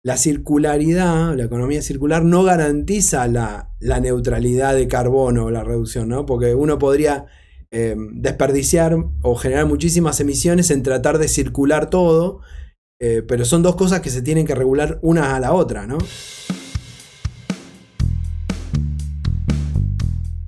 la circularidad, la economía circular, no garantiza la neutralidad de carbono o la reducción, ¿no? Porque uno podría desperdiciar o generar muchísimas emisiones en tratar de circular todo, pero son dos cosas que se tienen que regular una a la otra, ¿no?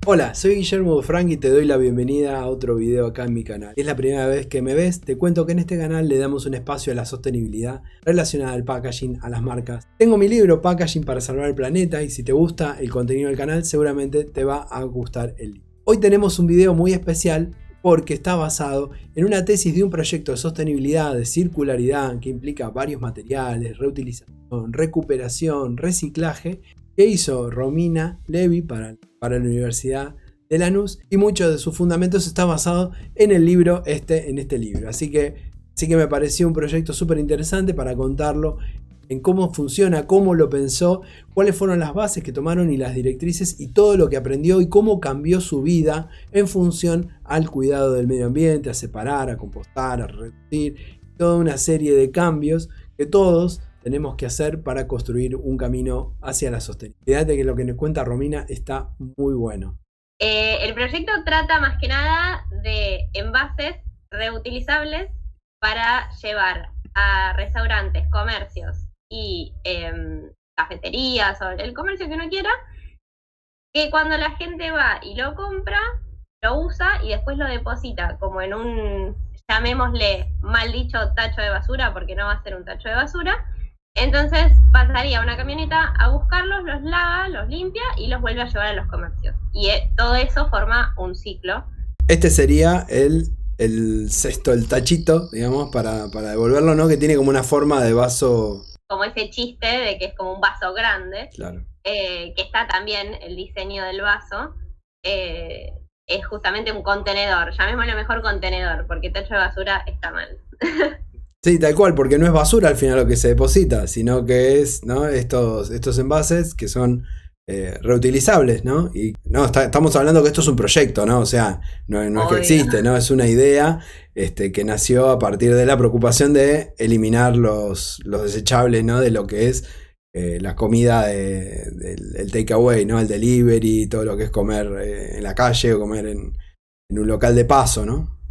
Hola, soy Guillermo Frank y te doy la bienvenida a otro video acá en mi canal. Si es la primera vez que me ves, te cuento que en este canal le damos un espacio a la sostenibilidad relacionada al packaging, a las marcas. Tengo mi libro Packaging para salvar el planeta y si te gusta el contenido del canal seguramente te va a gustar el libro. Hoy tenemos un video muy especial porque está basado en una tesis de un proyecto de sostenibilidad, de circularidad que implica varios materiales, reutilización, recuperación, reciclaje, que hizo Romina Levi para la Universidad de Lanús, y muchos de sus fundamentos está basado en el libro en este libro. Así que me pareció un proyecto súper interesante para contarlo, en cómo funciona, cómo lo pensó, cuáles fueron las bases que tomaron y las directrices y todo lo que aprendió y cómo cambió su vida en función al cuidado del medio ambiente, a separar, a compostar, a reducir, toda una serie de cambios que todos tenemos que hacer para construir un camino hacia la sostenibilidad. Que lo que nos cuenta Romina está muy bueno. El proyecto trata más que nada de envases reutilizables para llevar a restaurantes, comercios y cafeterías o el comercio que uno quiera, que cuando la gente va y lo compra, lo usa y después lo deposita como en un, llamémosle mal dicho, tacho de basura, porque no va a ser un tacho de basura. Entonces pasaría una camioneta a buscarlos, los lava, los limpia y los vuelve a llevar a los comercios. Y todo eso forma un ciclo. Este sería el cesto, el tachito, digamos, para devolverlo, ¿no? Que tiene como una forma de vaso. Como ese chiste de que es como un vaso grande. Claro. Que está también el diseño del vaso. Es justamente un contenedor, llamémoslo mejor contenedor, porque tacho de basura está mal. Sí, tal cual, porque no es basura al final lo que se deposita, sino que es, ¿no? estos envases que son reutilizables, ¿no? Y no, estamos hablando que esto es un proyecto, ¿no? O sea, no es que existe, ¿no? Es una idea que nació a partir de la preocupación de eliminar los desechables, ¿no? De lo que es la comida del takeaway, ¿no? El delivery, todo lo que es comer en la calle o comer en un local de paso, ¿no?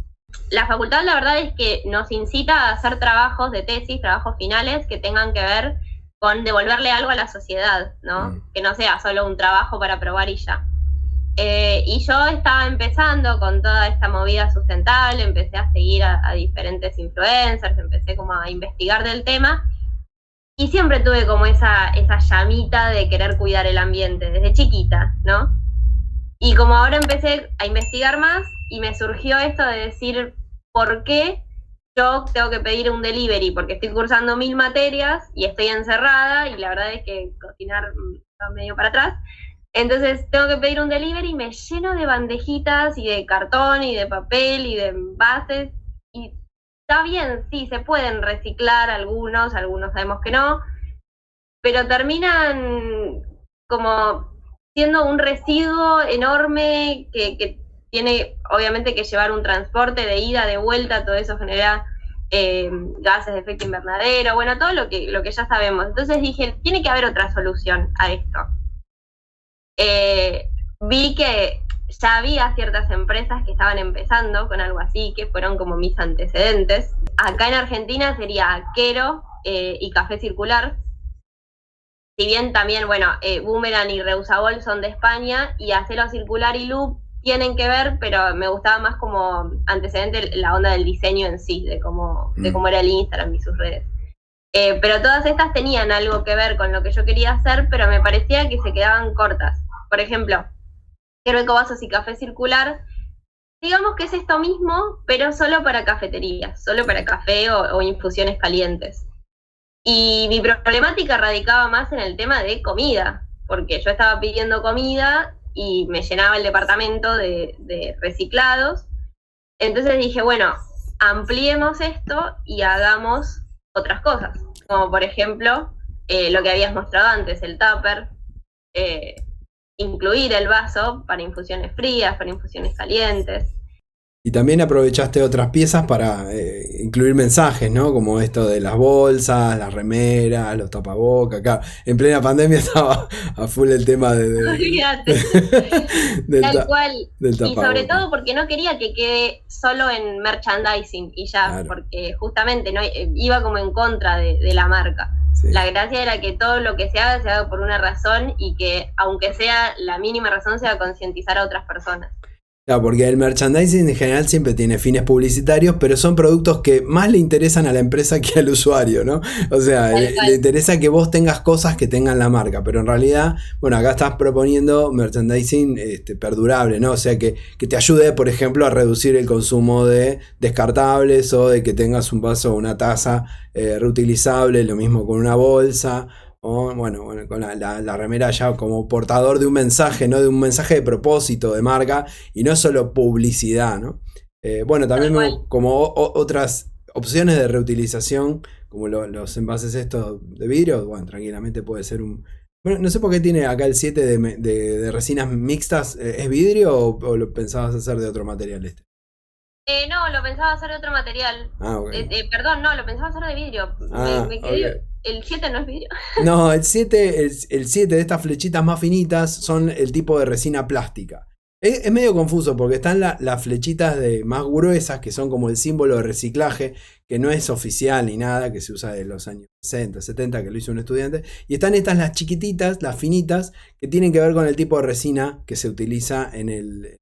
La facultad, la verdad es que nos incita a hacer trabajos de tesis, trabajos finales que tengan que ver con devolverle algo a la sociedad, ¿no? Que no sea solo un trabajo para probar y ya. Y yo estaba empezando con toda esta movida sustentable, empecé a seguir a diferentes influencers, empecé como a investigar del tema y siempre tuve como esa llamita de querer cuidar el ambiente desde chiquita, ¿no? Y como ahora empecé a investigar más y me surgió esto de decir por qué yo tengo que pedir un delivery, porque estoy cursando 1000 materias y estoy encerrada y la verdad es que cocinar va medio para atrás. Entonces tengo que pedir un delivery y me lleno de bandejitas y de cartón y de papel y de envases. Y está bien, sí, se pueden reciclar algunos sabemos que no, pero terminan como siendo un residuo enorme que tiene obviamente que llevar un transporte de ida, de vuelta, todo eso genera gases de efecto invernadero, bueno, todo lo que ya sabemos. Entonces dije, tiene que haber otra solución a esto. Vi que ya había ciertas empresas que estaban empezando con algo así, que fueron como mis antecedentes. Acá en Argentina sería Quero y Café Circular. Si bien también, bueno, Boomerang y Reusabol son de España y Acero Circular y Loop tienen que ver, pero me gustaba más como antecedente la onda del diseño en sí, de cómo era el Instagram y sus redes. Pero todas estas tenían algo que ver con lo que yo quería hacer, pero me parecía que se quedaban cortas. Por ejemplo, Quero Ecovasos y Café Circular, digamos que es esto mismo, pero solo para cafeterías, solo para café o infusiones calientes. Y mi problemática radicaba más en el tema de comida, porque yo estaba pidiendo comida y me llenaba el departamento de reciclados. Entonces dije, bueno, ampliemos esto y hagamos otras cosas, como por ejemplo lo que habías mostrado antes, el tupper, incluir el vaso para infusiones frías, para infusiones calientes. Y también aprovechaste otras piezas para incluir mensajes, ¿no? Como esto de las bolsas, las remeras, los tapabocas. Claro, en plena pandemia estaba a full el tema Olvídate. Tal cual. Del y sobre tapabocas. todo porque no quería que quede solo en merchandising y ya, Claro. porque justamente no iba como en contra de la marca. Sí. La gracia era que todo lo que se haga por una razón y que, aunque sea la mínima razón, sea concientizar a otras personas. Claro, porque el merchandising en general siempre tiene fines publicitarios, pero son productos que más le interesan a la empresa que al usuario, ¿no? O sea, le interesa que vos tengas cosas que tengan la marca, pero en realidad, bueno, acá estás proponiendo merchandising perdurable, ¿no? O sea, que te ayude, por ejemplo, a reducir el consumo de descartables o de que tengas un vaso o una taza reutilizable, lo mismo con una bolsa. O bueno, con la remera ya como portador de un mensaje, ¿no? De un mensaje de propósito, de marca, y no solo publicidad, ¿no? Bueno, también como otras opciones de reutilización, como los envases estos de vidrio, bueno, tranquilamente puede ser un... Bueno, no sé por qué tiene acá el 7 de resinas mixtas, ¿es vidrio o lo pensabas hacer de otro material este? No, lo pensaba hacer de otro material. Okay. Perdón, no, lo pensaba hacer de vidrio. Me quedé... Okay. ¿El 7 no es vidrio? No, el 7 de estas flechitas más finitas son el tipo de resina plástica. Es medio confuso porque están las flechitas más gruesas, que son como el símbolo de reciclaje, que no es oficial ni nada, que se usa de los años 60, 70, que lo hizo un estudiante. Y están estas, las chiquititas, las finitas, que tienen que ver con el tipo de resina que se utiliza en el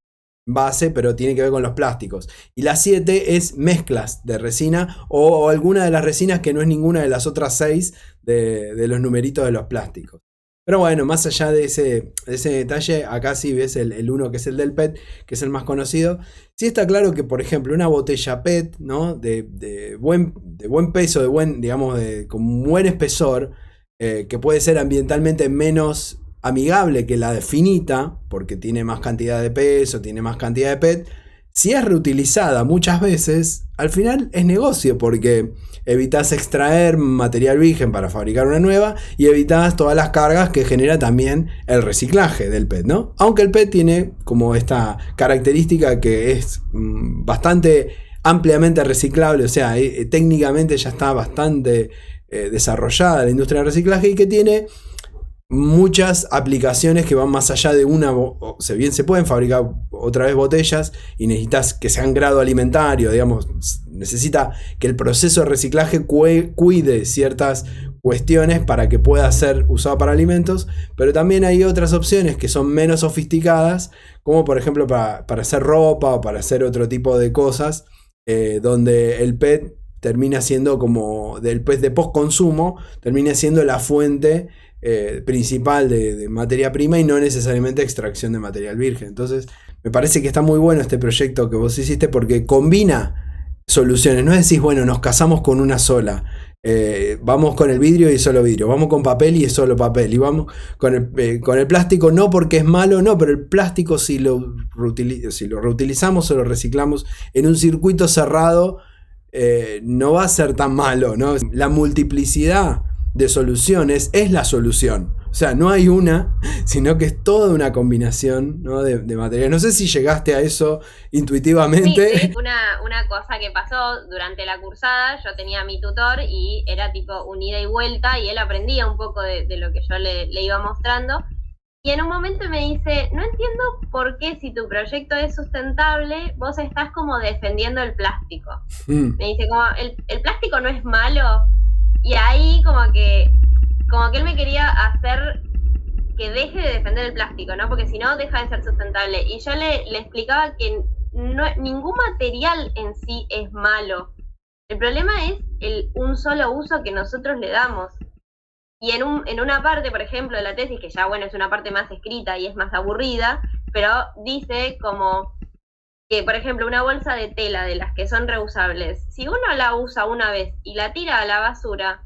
base, pero tiene que ver con los plásticos. Y la 7 es mezclas de resina o alguna de las resinas que no es ninguna de las otras 6 de los numeritos de los plásticos. Pero bueno, más allá de ese detalle, acá sí ves el 1 que es el del PET, que es el más conocido. Sí está claro que, por ejemplo, una botella PET, ¿no? de buen peso, con buen espesor, que puede ser ambientalmente menos amigable que la de finita, porque tiene más cantidad de peso, tiene más cantidad de PET. Si es reutilizada muchas veces, al final es negocio, porque evitas extraer material virgen para fabricar una nueva y evitas todas las cargas que genera también el reciclaje del PET, ¿no? Aunque el PET tiene como esta característica que es bastante ampliamente reciclable, o sea, técnicamente ya está bastante desarrollada la industria del reciclaje y que tiene muchas aplicaciones que van más allá de una. Si bien se pueden fabricar otra vez botellas y necesitas que sean grado alimentario, digamos, necesita que el proceso de reciclaje cuide ciertas cuestiones para que pueda ser usado para alimentos, pero también hay otras opciones que son menos sofisticadas, como por ejemplo para hacer ropa o para hacer otro tipo de cosas, donde el PET termina siendo como del PET de postconsumo, termina siendo la fuente principal de materia prima y no necesariamente extracción de material virgen. Entonces me parece que está muy bueno este proyecto que vos hiciste porque combina soluciones. No decís, bueno, nos casamos con una sola, vamos con el vidrio y solo vidrio, vamos con papel y es solo papel, y vamos con el plástico no porque es malo, no, pero el plástico si lo reutilizamos o lo reciclamos en un circuito cerrado, no va a ser tan malo, ¿no? La multiplicidad de soluciones es la solución. O sea, no hay una, sino que es toda una combinación, ¿no? de materiales. No sé si llegaste a eso intuitivamente. Sí, una cosa que pasó durante la cursada, yo tenía a mi tutor y era tipo un ida y vuelta y él aprendía un poco de lo que yo le iba mostrando. Y en un momento me dice, no entiendo por qué si tu proyecto es sustentable, vos estás como defendiendo el plástico. Me dice, como el plástico no es malo. Y ahí como que él me quería hacer que deje de defender el plástico, ¿no? Porque si no, deja de ser sustentable. Y yo le explicaba que ningún material en sí es malo. El problema es un solo uso que nosotros le damos. Y en una parte, por ejemplo, de la tesis, que ya, bueno, es una parte más escrita y es más aburrida, pero dice como que, por ejemplo, una bolsa de tela de las que son reusables, si uno la usa una vez y la tira a la basura,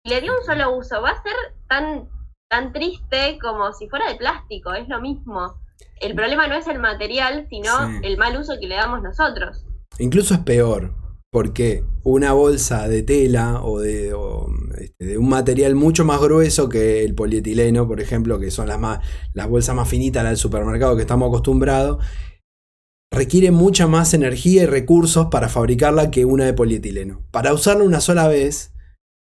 y le dio un solo uso, va a ser tan triste como si fuera de plástico, es lo mismo. El problema no es el material, sino el mal uso que le damos nosotros. Incluso es peor, porque una bolsa de tela o de un material mucho más grueso que el polietileno, por ejemplo, que son las bolsas más finitas, las del supermercado que estamos acostumbrados, requiere mucha más energía y recursos para fabricarla que una de polietileno. Para usarla una sola vez,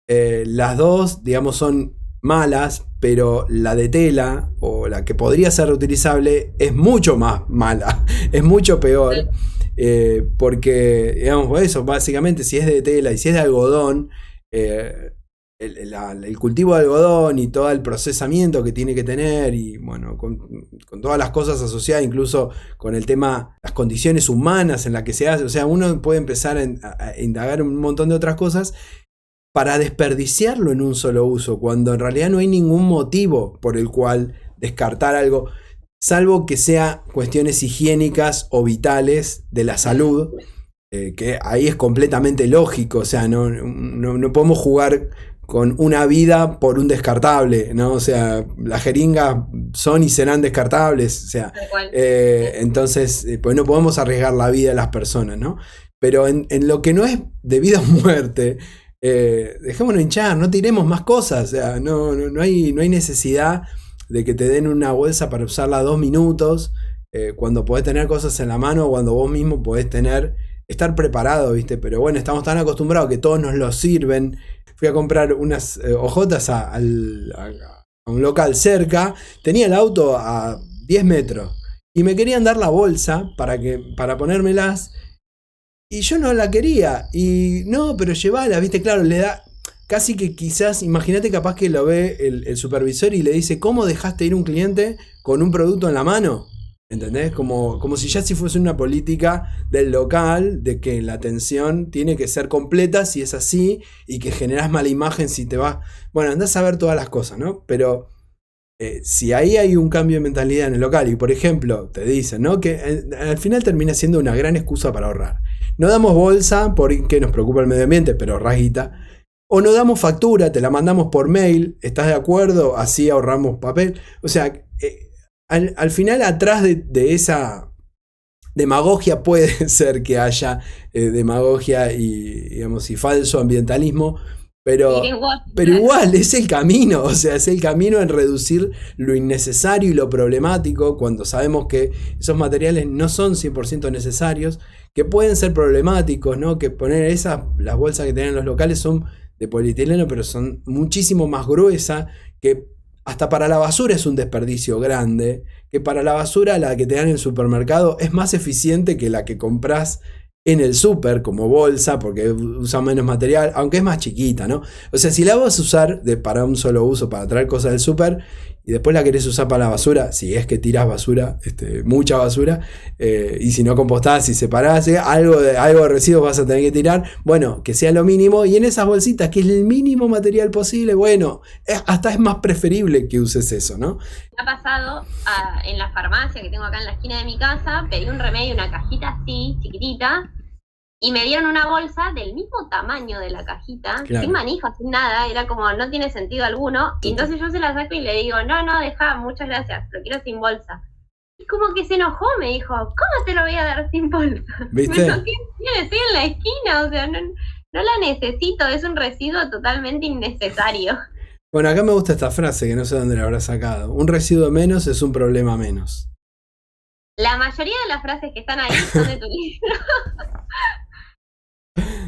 las dos, digamos, son malas, pero la de tela o la que podría ser reutilizable es mucho más mala, es mucho peor, porque, digamos, eso, básicamente, si es de tela y si es de algodón, el cultivo de algodón y todo el procesamiento que tiene que tener, y bueno, con todas las cosas asociadas, incluso con el tema, las condiciones humanas en las que se hace, o sea, uno puede empezar a indagar un montón de otras cosas para desperdiciarlo en un solo uso, cuando en realidad no hay ningún motivo por el cual descartar algo, salvo que sea cuestiones higiénicas o vitales de la salud, que ahí es completamente lógico, o sea, no podemos jugar con una vida por un descartable, ¿no? O sea, las jeringas son y serán descartables, o sea, entonces, pues no podemos arriesgar la vida de las personas, ¿no? Pero en lo que no es de vida o muerte, dejémonos hinchar, no tiremos más cosas, o sea, no hay necesidad de que te den una bolsa para usarla 2 minutos, cuando podés tener cosas en la mano, cuando vos mismo podés estar preparado, ¿viste? Pero bueno, estamos tan acostumbrados que todos nos lo sirven. Fui a comprar unas hojotas a un local cerca, tenía el auto a 10 metros y me querían dar la bolsa para ponérmelas y yo no la quería, y no, pero llevala, ¿viste? Claro, le da casi que quizás, imagínate, capaz que lo ve el supervisor y le dice, ¿cómo dejaste ir un cliente con un producto en la mano? ¿Entendés? Como si ya si fuese una política del local de que la atención tiene que ser completa si es así, y que generás mala imagen si te vas. Bueno, andás a ver todas las cosas, ¿no? Pero si ahí hay un cambio de mentalidad en el local y, por ejemplo, te dicen, ¿no?, que al final termina siendo una gran excusa para ahorrar. No damos bolsa porque nos preocupa el medio ambiente, pero ahorrás guita. O no damos factura, te la mandamos por mail, ¿estás de acuerdo? Así ahorramos papel. O sea, al final, atrás de esa demagogia puede ser que haya demagogia y, digamos, y falso ambientalismo, pero igual es el camino, o sea, es el camino en reducir lo innecesario y lo problemático, cuando sabemos que esos materiales no son 100% necesarios, que pueden ser problemáticos, ¿no? Que las bolsas que tienen los locales son de polietileno, pero son muchísimo más gruesas, que hasta para la basura es un desperdicio grande, que para la basura la que te dan en el supermercado es más eficiente que la que compras en el súper como bolsa, porque usa menos material, aunque es más chiquita, ¿no? O sea, si la vas a usar para un solo uso, para traer cosas del súper, y después la querés usar para la basura, si es que tirás basura, mucha basura, y si no compostás y separás, algo de residuos vas a tener que tirar, bueno, que sea lo mínimo, y en esas bolsitas, que es el mínimo material posible, bueno, hasta es más preferible que uses eso, ¿no? Me ha pasado en la farmacia que tengo acá en la esquina de mi casa, pedí un remedio, una cajita así, chiquitita, y me dieron una bolsa del mismo tamaño de la cajita, claro, sin manija, sin nada, era como, no tiene sentido alguno, y entonces yo se la saco y le digo, no, deja, muchas gracias, lo quiero sin bolsa. Y como que se enojó, me dijo, ¿cómo te lo voy a dar sin bolsa? ¿Viste? Me toqué, estoy en la esquina, o sea, no la necesito, es un residuo totalmente innecesario. Bueno, acá me gusta esta frase, que no sé dónde la habrá sacado, un residuo menos es un problema menos. La mayoría de las frases que están ahí son de tu libro.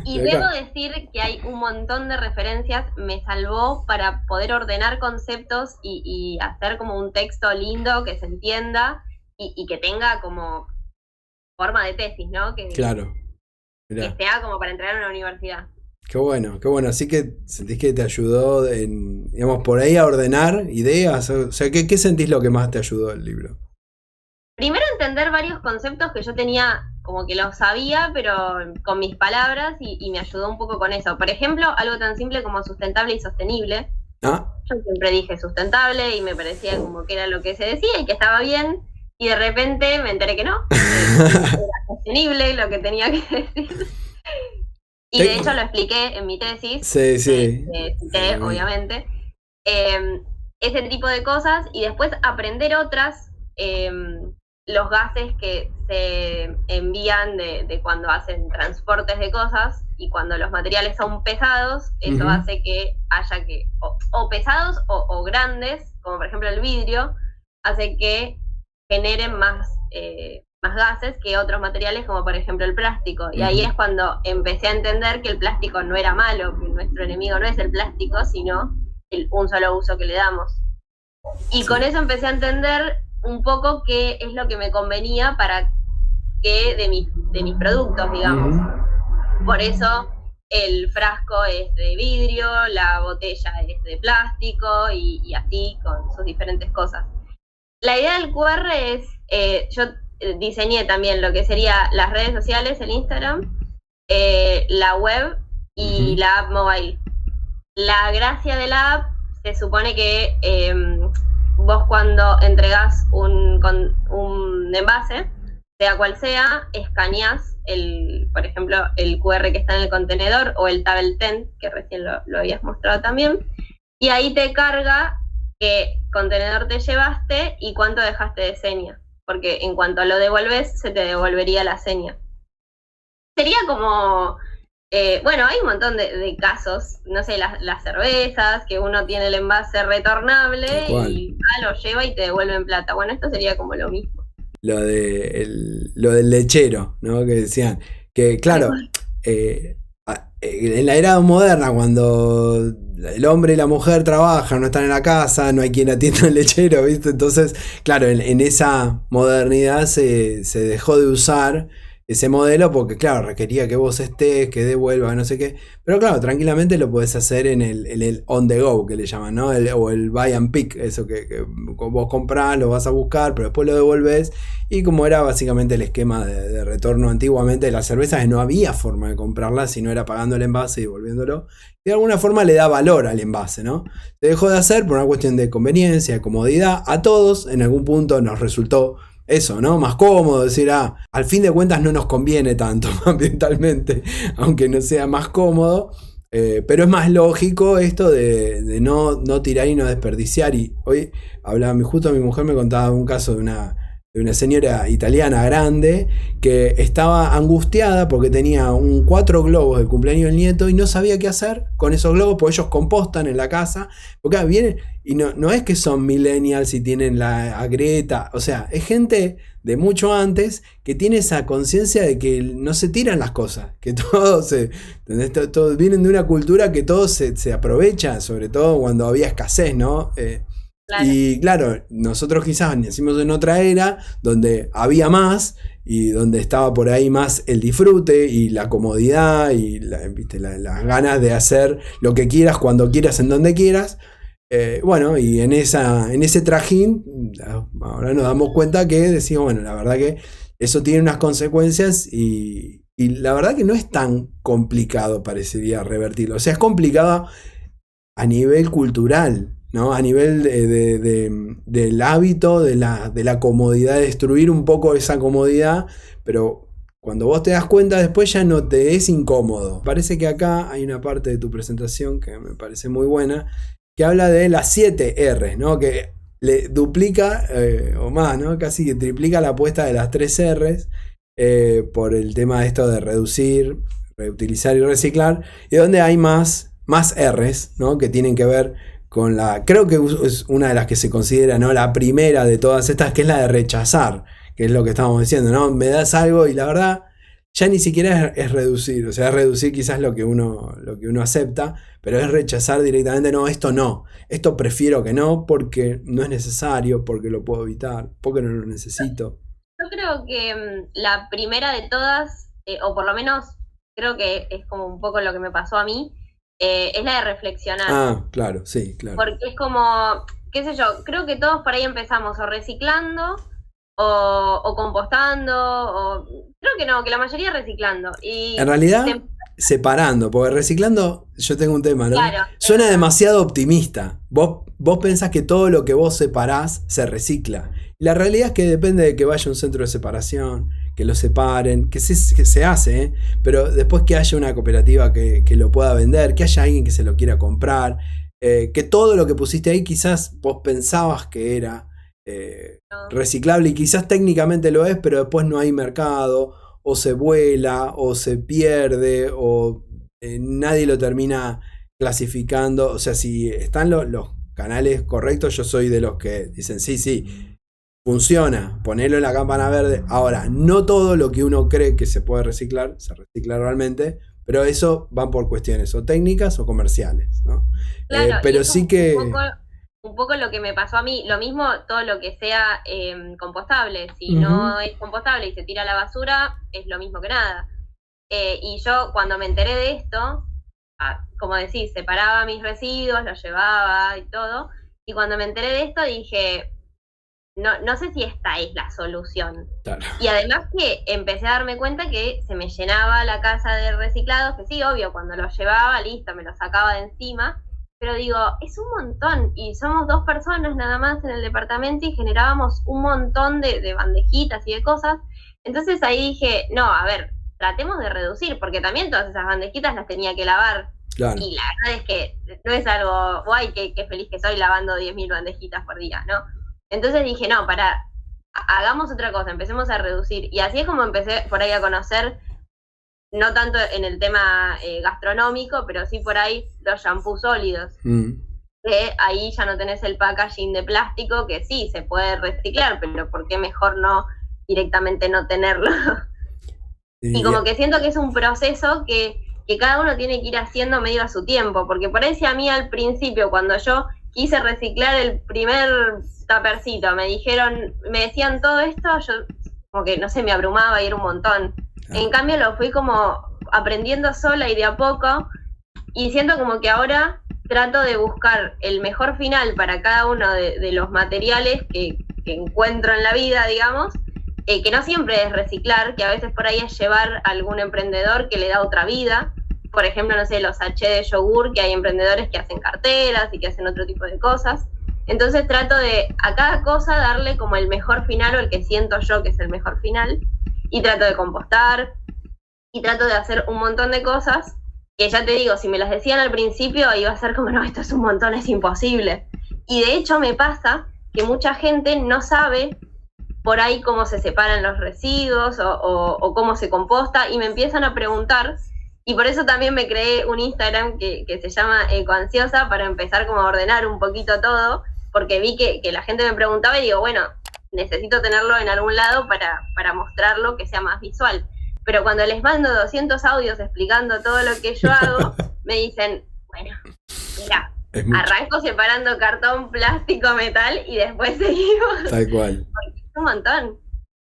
Y debo decir que hay un montón de referencias, me salvó para poder ordenar conceptos y hacer como un texto lindo que se entienda y que tenga como forma de tesis, ¿no? Claro. Que sea como para entrar a una universidad. Qué bueno. Así que sentís que te ayudó, digamos, por ahí a ordenar ideas. O sea, ¿qué sentís lo que más te ayudó el libro? Primero, entender varios conceptos que yo tenía, como que los sabía, pero con mis palabras, y me ayudó un poco con eso. Por ejemplo, algo tan simple como sustentable y sostenible. Yo siempre dije sustentable y me parecía como que era lo que se decía y que estaba bien, y de repente me enteré que no, era sostenible lo que tenía que decir. Y de hecho lo expliqué en mi tesis, sí. Cité, obviamente, ese tipo de cosas, y después aprender otras, los gases que se envían de cuando hacen transportes de cosas, y cuando los materiales son pesados, eso hace que haya que, o pesados o grandes, como por ejemplo el vidrio, hace que generen más más gases que otros materiales como por ejemplo el plástico. Y ahí es cuando empecé a entender que el plástico no era malo, que nuestro enemigo no es el plástico, sino un solo uso que le damos. Y con eso empecé a entender un poco qué es lo que me convenía para que de mis productos, digamos. Por eso el frasco es de vidrio, la botella es de plástico y así con sus diferentes cosas. La idea del QR es, yo diseñé también lo que sería las redes sociales, el Instagram, la web y la app mobile. La gracia de la app se supone que vos cuando entregás un envase, sea cual sea, escaneás por ejemplo, el QR que está en el contenedor o el Table 10, que recién lo habías mostrado también, y ahí te carga qué contenedor te llevaste y cuánto dejaste de seña, porque en cuanto lo devolves, se te devolvería la seña. Sería como, bueno, hay un montón de casos, no sé, las cervezas, que uno tiene el envase retornable y lo lleva y te devuelven plata. Bueno, esto sería como lo mismo. Lo del lechero, ¿no? Que decían que, claro, en la era moderna, cuando el hombre y la mujer trabajan, no están en la casa, no hay quien atienda al lechero, ¿viste? Entonces, claro, en esa modernidad se dejó de usar ese modelo porque, claro, requería que vos estés, que devuelvas, no sé qué. Pero claro, tranquilamente lo podés hacer en el on the go, que le llaman, ¿no? O el buy and pick, eso que vos comprás, lo vas a buscar, pero después lo devolvés. Y como era básicamente el esquema de retorno antiguamente de las cervezas, no había forma de comprarlas si no era pagando el envase y devolviéndolo. Y de alguna forma le da valor al envase, ¿no? Se dejó de hacer por una cuestión de conveniencia, de comodidad. A todos en algún punto nos resultó eso, ¿no? Más cómodo, decir, al fin de cuentas no nos conviene tanto ambientalmente, aunque no sea más cómodo, pero es más lógico esto de no tirar y no desperdiciar. Y hoy justo mi mujer me contaba un caso de una señora italiana grande que estaba angustiada porque tenía 4 globos del cumpleaños del nieto y no sabía qué hacer con esos globos, porque ellos compostan en la casa, porque vienen y no es que son millennials y tienen la Greta, o sea, es gente de mucho antes que tiene esa conciencia de que no se tiran las cosas, que todos vienen de una cultura que todo se aprovecha, sobre todo cuando había escasez, ¿no? Claro. Y claro, nosotros quizás nacimos en otra era donde había más y donde estaba por ahí más el disfrute y la comodidad y las ganas de hacer lo que quieras, cuando quieras, en donde quieras. Bueno, y en ese trajín ahora nos damos cuenta que decimos, bueno, la verdad que eso tiene unas consecuencias y la verdad que no es tan complicado, parecería, revertirlo. O sea, es complicado a nivel cultural, ¿no? A nivel del hábito, de la comodidad, de destruir un poco esa comodidad, pero cuando vos te das cuenta después ya no te es incómodo. Parece que acá hay una parte de tu presentación que me parece muy buena, que habla de las 7 R, ¿no? Que le duplica o más, ¿no? Casi que triplica la apuesta de las 3 R's por el tema de esto de reducir, reutilizar y reciclar, y donde hay más R's, ¿no? Que tienen que ver con creo que es una de las que se considera, ¿no? La primera de todas estas, que es la de rechazar, que es lo que estábamos diciendo, ¿no? Me das algo y la verdad ya ni siquiera es reducir, o sea, es reducir quizás lo que uno acepta, pero es rechazar directamente, no, esto prefiero que no, porque no es necesario, porque lo puedo evitar, porque no lo necesito. Yo creo que la primera de todas, o por lo menos creo que es como un poco lo que me pasó a mí, es la de reflexionar. Ah, claro, sí, claro. Porque es como, qué sé yo, creo que todos por ahí empezamos o reciclando o compostando, o creo que no, que la mayoría reciclando. Y en realidad, separando, porque reciclando, yo tengo un tema, ¿no? Claro, suena demasiado optimista. Vos pensás que todo lo que vos separás se recicla. Y la realidad es que depende de que vaya a un centro de separación, que lo separen, que se hace, ¿eh? Pero después que haya una cooperativa que lo pueda vender, que haya alguien que se lo quiera comprar, que todo lo que pusiste ahí quizás vos pensabas que era reciclable y quizás técnicamente lo es, pero después no hay mercado, o se vuela, o se pierde, o nadie lo termina clasificando. O sea, si están los canales correctos, yo soy de los que dicen sí, funciona, ponerlo en la campana verde. Ahora, no todo lo que uno cree que se puede reciclar, se recicla realmente, pero eso van por cuestiones o técnicas o comerciales, ¿no? Claro, Pero sí que... un poco lo que me pasó a mí, lo mismo todo lo que sea compostable, si Ujú. no es compostable y se tira a la basura, es lo mismo que nada. Y yo cuando me enteré de esto, como decís, separaba mis residuos, los llevaba y todo, y cuando me enteré de esto dije, no sé si esta es la solución. Claro. Y además que empecé a darme cuenta que se me llenaba la casa de reciclados, que sí, obvio, cuando los llevaba, listo, me los sacaba de encima, pero digo, es un montón, y somos 2 personas nada más en el departamento y generábamos un montón de bandejitas y de cosas. Entonces ahí dije, no, a ver, tratemos de reducir, porque también todas esas bandejitas las tenía que lavar. Claro. Y la verdad es que no es algo guay, que feliz que soy lavando 10.000 bandejitas por día, ¿no? Entonces dije, no, hagamos otra cosa, empecemos a reducir. Y así es como empecé por ahí a conocer, no tanto en el tema gastronómico, pero sí por ahí los shampoos sólidos. Que ahí ya no tenés el packaging de plástico, que sí, se puede reciclar, pero ¿por qué mejor no directamente no tenerlo? Y como que siento que es un proceso que cada uno tiene que ir haciendo medio a su tiempo, porque por ahí si a mí al principio, cuando yo quise reciclar el primer tapercito, me decían todo esto, yo como que no sé, me abrumaba y era un montón. En cambio lo fui como aprendiendo sola y de a poco, y siento como que ahora trato de buscar el mejor final para cada uno de los materiales que encuentro en la vida, digamos, que no siempre es reciclar, que a veces por ahí es llevar a algún emprendedor que le da otra vida. Por ejemplo, no sé, los sachets de yogur, que hay emprendedores que hacen carteras y que hacen otro tipo de cosas. Entonces trato de a cada cosa darle como el mejor final, o el que siento yo que es el mejor final, y trato de compostar, y trato de hacer un montón de cosas, que ya te digo, si me las decían al principio iba a ser como, no, esto es un montón, es imposible. Y de hecho me pasa que mucha gente no sabe por ahí cómo se separan los residuos o cómo se composta, y me empiezan a preguntar, y por eso también me creé un Instagram que se llama Ecoansiosa, para empezar como a ordenar un poquito todo, porque vi que la gente me preguntaba y digo, bueno, necesito tenerlo en algún lado para mostrarlo, que sea más visual. Pero cuando les mando 200 audios explicando todo lo que yo hago, me dicen, bueno, mira, arranco separando cartón, plástico, metal y después seguimos. Tal cual. Porque es un montón.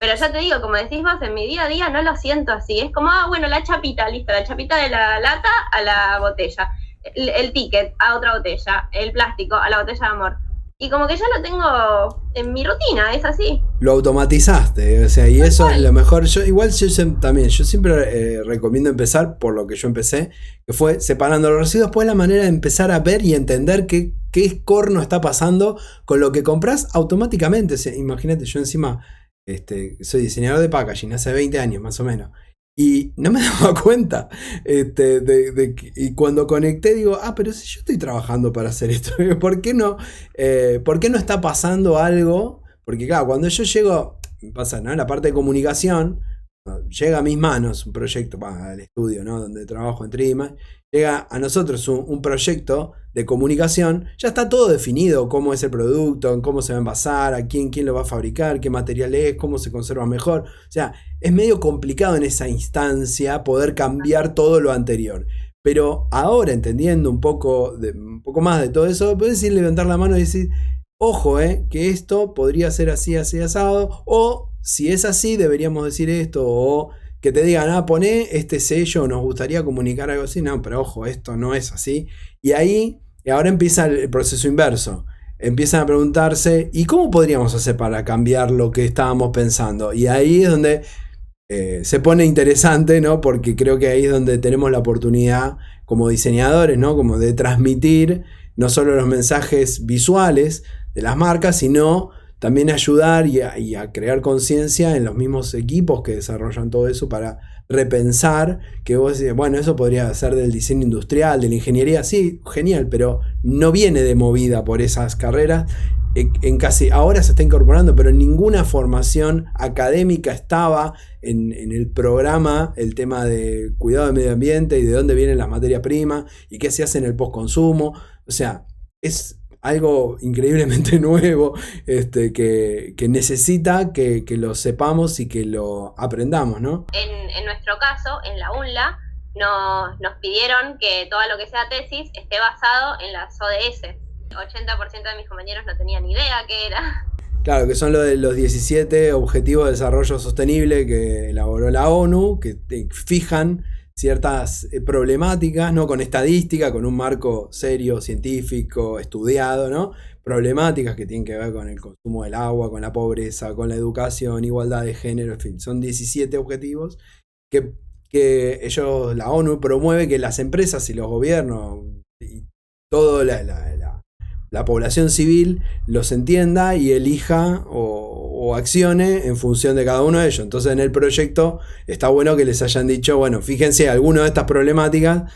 Pero ya te digo, como decís vos, en mi día a día no lo siento así. Es como, bueno, la chapita, listo, la chapita de la lata a la botella. El ticket a otra botella. El plástico a la botella de amor. Y como que ya lo tengo en mi rutina, es así. Lo automatizaste, o sea, y eso es lo mejor. Yo siempre recomiendo empezar por lo que yo empecé, que fue separando los residuos, después la manera de empezar a ver y entender qué corno está pasando con lo que compras automáticamente. O sea, imagínate, yo encima soy diseñador de packaging hace 20 años más o menos. Y no me daba cuenta. Y cuando conecté digo, pero si yo estoy trabajando para hacer esto, ¿por qué no está pasando algo? Porque claro, cuando yo llego, pasa, ¿no? En la parte de comunicación, llega a mis manos un proyecto, al estudio, ¿no? Donde trabajo en Trima, llega a nosotros un proyecto de comunicación, ya está todo definido, cómo es el producto, cómo se va a envasar, a quién lo va a fabricar, qué material es, cómo se conserva mejor. O sea, es medio complicado en esa instancia poder cambiar todo lo anterior. Pero ahora, entendiendo un poco más de todo eso, puedes decir, levantar la mano y decir, ojo, que esto podría ser así, así, asado, o si es así, deberíamos decir esto, o que te digan, poné este sello, nos gustaría comunicar algo así. No, pero ojo, esto no es así. Y ahora empieza el proceso inverso. Empiezan a preguntarse, ¿y cómo podríamos hacer para cambiar lo que estábamos pensando? Y ahí es donde se pone interesante, ¿no? Porque creo que ahí es donde tenemos la oportunidad como diseñadores, ¿no? Como de transmitir no solo los mensajes visuales de las marcas, sino también ayudar y a crear conciencia en los mismos equipos que desarrollan todo eso, para repensar que vos decís, bueno, eso podría ser del diseño industrial, de la ingeniería, sí, genial, pero no viene de movida por esas carreras. Ahora se está incorporando, pero en ninguna formación académica estaba en el programa el tema de cuidado del medio ambiente y de dónde vienen las materias primas y qué se hace en el postconsumo. O sea, algo increíblemente nuevo, que necesita que lo sepamos y que lo aprendamos, ¿no? En nuestro caso, en la UNLA, nos pidieron que todo lo que sea tesis esté basado en las ODS. 80% de mis compañeros no tenían ni idea qué era. Claro, que son los 17 Objetivos de Desarrollo Sostenible que elaboró la ONU, que fijan ciertas problemáticas, ¿no? Con estadística, con un marco serio, científico, estudiado, ¿no? Problemáticas que tienen que ver con el consumo del agua, con la pobreza, con la educación, igualdad de género, en fin, son 17 objetivos que ellos, la ONU promueve que las empresas y los gobiernos y toda la población civil los entienda y elija o accione en función de cada uno de ellos. Entonces en el proyecto está bueno que les hayan dicho, bueno, fíjense alguna de estas problemáticas,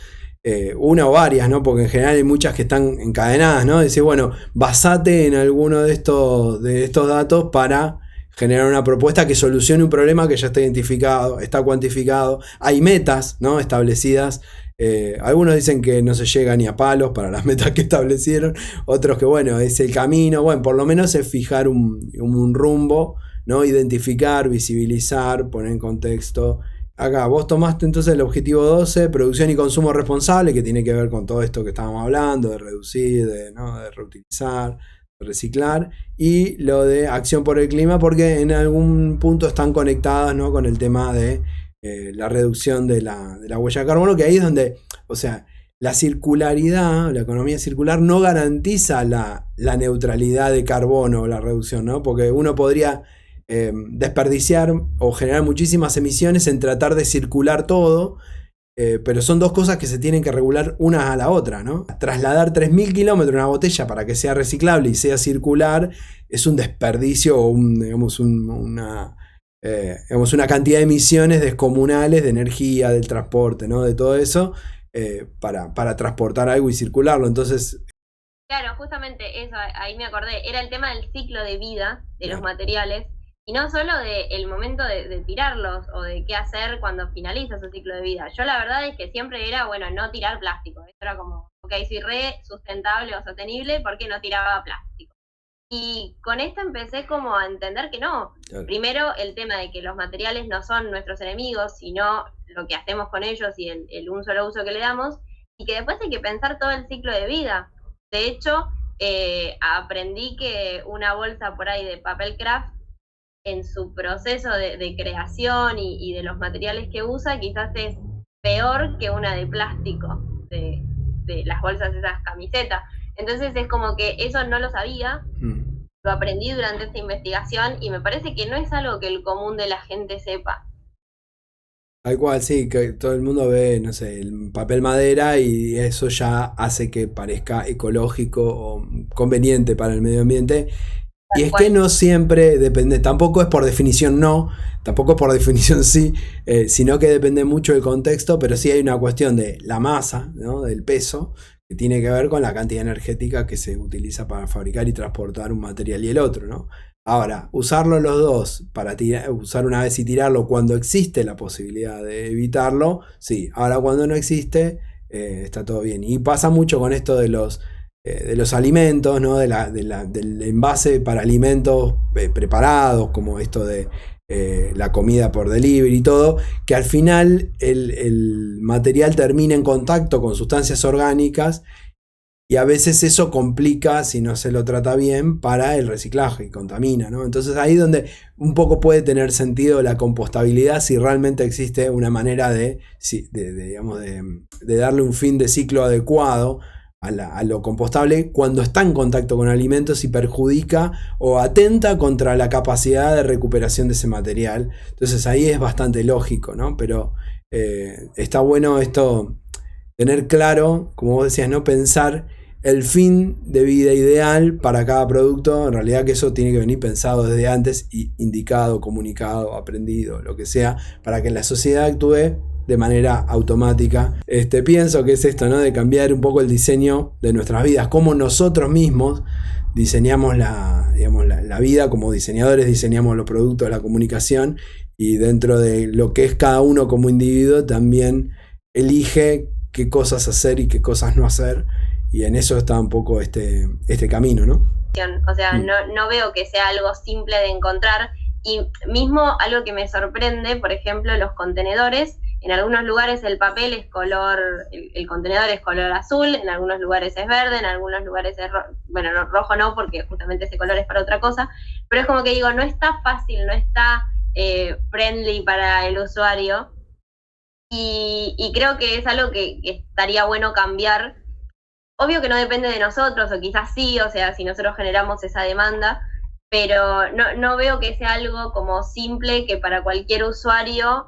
una o varias, ¿no? Porque en general hay muchas que están encadenadas, ¿no? Decir, bueno, basate en alguno de estos datos para generar una propuesta que solucione un problema que ya está identificado, está cuantificado. Hay metas, ¿no? Establecidas. Algunos dicen que no se llega ni a palos para las metas que establecieron, otros que bueno, es el camino, bueno, por lo menos es fijar un rumbo, ¿no? Identificar, visibilizar, poner en contexto. Acá vos tomaste entonces el objetivo 12, producción y consumo responsable, que tiene que ver con todo esto que estábamos hablando, de reducir, de reutilizar, de reciclar, y lo de acción por el clima, porque en algún punto están conectadas, ¿no? Con el tema de la reducción de la huella de carbono, que ahí es donde, o sea, la circularidad, la economía circular no garantiza la neutralidad de carbono o la reducción, ¿no? Porque uno podría desperdiciar o generar muchísimas emisiones en tratar de circular todo, pero son dos cosas que se tienen que regular una a la otra, ¿no? Trasladar 3.000 kilómetros una botella para que sea reciclable y sea circular es un desperdicio o una cantidad de emisiones descomunales de energía, del transporte, ¿no? De todo eso, para transportar algo y circularlo. Entonces, claro, justamente eso, ahí me acordé, era el tema del ciclo de vida de los materiales, y no solo del momento de tirarlos o de qué hacer cuando finaliza su ciclo de vida. Yo la verdad es que siempre era, bueno, no tirar plástico. Eso era como, ok, soy re sustentable o sostenible, ¿por qué no tiraba plástico? Y con esto empecé como a entender que no. Claro. Primero, el tema de que los materiales no son nuestros enemigos, sino lo que hacemos con ellos y el un solo uso que le damos, y que después hay que pensar todo el ciclo de vida. De hecho, aprendí que una bolsa por ahí de papel craft, en su proceso de creación y de los materiales que usa, quizás es peor que una de plástico, de las bolsas de esas camisetas. Entonces es como que eso no lo sabía, lo aprendí durante esta investigación y me parece que no es algo que el común de la gente sepa. Tal cual, sí, que todo el mundo ve, no sé, el papel madera y eso ya hace que parezca ecológico o conveniente para el medio ambiente. Y es que no siempre depende, tampoco es por definición no, tampoco es por definición sí, sino que depende mucho del contexto, pero sí hay una cuestión de la masa, ¿no? Del peso, que tiene que ver con la cantidad energética que se utiliza para fabricar y transportar un material y el otro, ¿no? Ahora, usarlo los dos para usar una vez y tirarlo cuando existe la posibilidad de evitarlo, sí. Ahora cuando no existe, está todo bien. Y pasa mucho con esto de los alimentos, ¿no? Del envase para alimentos preparados, como esto de la comida por delivery y todo, que al final el material termina en contacto con sustancias orgánicas y a veces eso complica, si no se lo trata bien, para el reciclaje y contamina, ¿no? Entonces ahí es donde un poco puede tener sentido la compostabilidad, si realmente existe una manera de darle un fin de ciclo adecuado a lo compostable cuando está en contacto con alimentos y perjudica o atenta contra la capacidad de recuperación de ese material. Entonces ahí es bastante lógico, ¿no? Pero está bueno esto, tener claro, como vos decías, no pensar el fin de vida ideal para cada producto. En realidad que eso tiene que venir pensado desde antes y indicado, comunicado, aprendido, lo que sea, para que la sociedad actúe de manera automática. Pienso que es esto, ¿no? De cambiar un poco el diseño de nuestras vidas, cómo nosotros mismos diseñamos la vida, como diseñadores diseñamos los productos, la comunicación, y dentro de lo que es cada uno como individuo también elige qué cosas hacer y qué cosas no hacer, y en eso está un poco este camino, ¿no? O sea, no veo que sea algo simple de encontrar, y mismo algo que me sorprende, por ejemplo, los contenedores. En algunos lugares el papel es el contenedor es color azul, en algunos lugares es verde, en algunos lugares es rojo no, porque justamente ese color es para otra cosa, pero es como que digo, no está fácil, no está friendly para el usuario, y creo que es algo que estaría bueno cambiar. Obvio que no depende de nosotros, o quizás sí, o sea, si nosotros generamos esa demanda, pero no veo que sea algo como simple que para cualquier usuario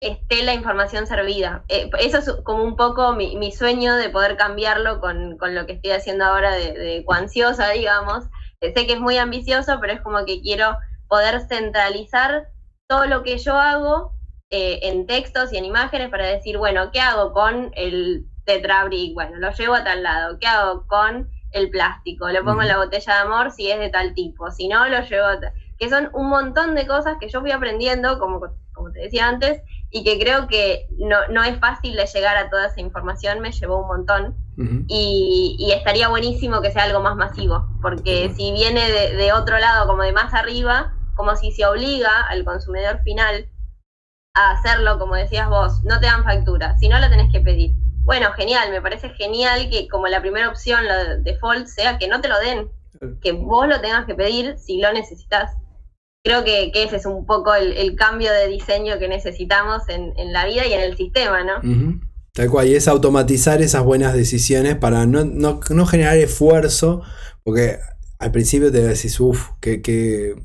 esté la información servida. Eso es como un poco mi sueño de poder cambiarlo con lo que estoy haciendo ahora de Ecoansiosa, digamos. Sé que es muy ambicioso, pero es como que quiero poder centralizar todo lo que yo hago en textos y en imágenes para decir, bueno, ¿qué hago con el tetrabric? Bueno, lo llevo a tal lado. ¿Qué hago con el plástico? Lo pongo en la botella de amor si es de tal tipo. Si no, lo llevo a que son un montón de cosas que yo fui aprendiendo, como te decía antes, y que creo que no es fácil de llegar a toda esa información, me llevó un montón, y estaría buenísimo que sea algo más masivo, porque si viene de otro lado, como de más arriba, como si se obliga al consumidor final a hacerlo, como decías vos, no te dan factura, si no la tenés que pedir. Bueno, genial, me parece genial que como la primera opción, la default, sea que no te lo den, que vos lo tengas que pedir si lo necesitas. Creo que ese es un poco el cambio de diseño que necesitamos en la vida y en el sistema, ¿no? Tal cual, y es automatizar esas buenas decisiones para no generar esfuerzo, porque al principio te decís, qué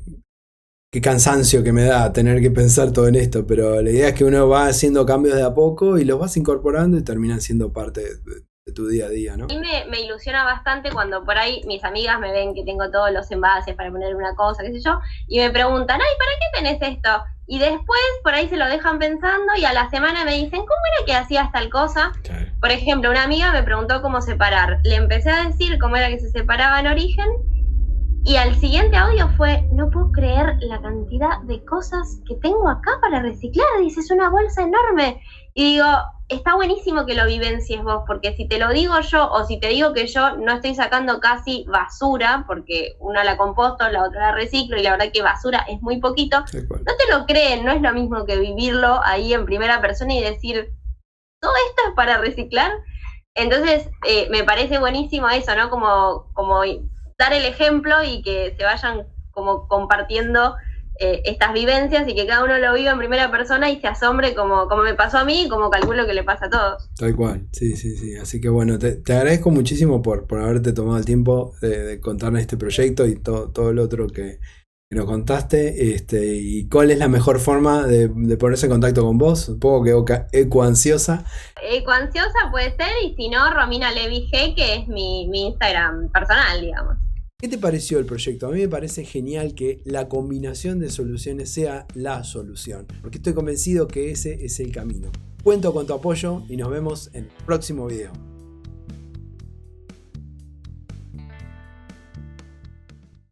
cansancio que me da tener que pensar todo en esto, pero la idea es que uno va haciendo cambios de a poco y los vas incorporando y terminan siendo parte de tu día a día, ¿no? A mí me ilusiona bastante cuando por ahí mis amigas me ven que tengo todos los envases para poner una cosa, qué sé yo, y me preguntan, ay, ¿para qué tenés esto? Y después por ahí se lo dejan pensando y a la semana me dicen, ¿cómo era que hacías tal cosa? Claro. Por ejemplo, una amiga me preguntó cómo separar. Le empecé a decir cómo era que se separaba en origen, y al siguiente audio fue, no puedo creer la cantidad de cosas que tengo acá para reciclar. Dice, es una bolsa enorme. Y digo, está buenísimo que lo vivencies vos, porque si te lo digo yo, o si te digo que yo no estoy sacando casi basura, porque una la composto, la otra la reciclo, y la verdad que basura es muy poquito, no te lo creen, no es lo mismo que vivirlo ahí en primera persona y decir, ¿todo esto es para reciclar? Entonces, me parece buenísimo eso, ¿no? Como dar el ejemplo y que se vayan como compartiendo estas vivencias y que cada uno lo viva en primera persona y se asombre como me pasó a mí y como calculo que le pasa a todos. Tal cual, sí. Así que bueno, te agradezco muchísimo por haberte tomado el tiempo de contarme este proyecto y todo lo otro que nos contaste. Y cuál es la mejor forma de ponerse en contacto con vos. Supongo que Ecoansiosa. Ecoansiosa puede ser, y si no, Romina Levi G, que es mi Instagram personal, digamos. ¿Qué te pareció el proyecto? A mí me parece genial que la combinación de soluciones sea la solución, porque estoy convencido que ese es el camino. Cuento con tu apoyo y nos vemos en el próximo video.